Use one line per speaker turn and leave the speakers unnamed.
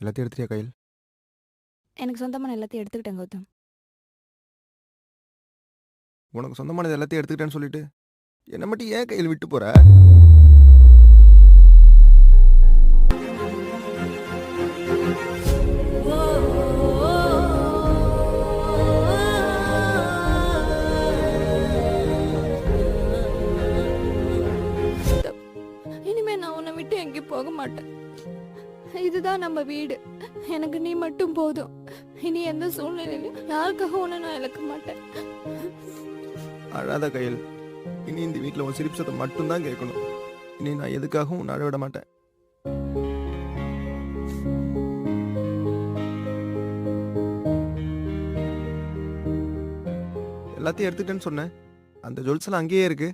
எல்லாத்தையும் எடுத்துட்டியா கையில்?
எனக்கு சொந்தமான எல்லாத்தையும் எடுத்துக்கிட்டேன் கௌதம்.
உனக்கு சொந்தமானது எல்லாத்தையும் எடுத்துக்கிட்டேன்னு சொல்லிட்டு என்ன மட்டும் ஏன் கையில் விட்டு போற?
இனிமே நான் உன்னை விட்டு எங்கேயும் போக மாட்டேன். இதுதான் நம்ம வீடு. எனக்கு நீ மட்டும் போதும். இனி எந்த சூழ்நிலையிலும் யாருக்காக உன்னை நான் இழக்க மாட்டேன்.
அழாத கையில். இனி இந்த வீட்டில் உன் சிரிப்பு சத்தம் மட்டும்தான் கேட்கணும். இனி நான் எதுக்காகவும் உன்னை அழ விட மாட்டேன். எல்லாத்தையும் எடுத்துக்கிட்டேன்னு சொன்னேன். அந்த ஜுவல்ஸ் எல்லாம் அங்கேயே இருக்கு.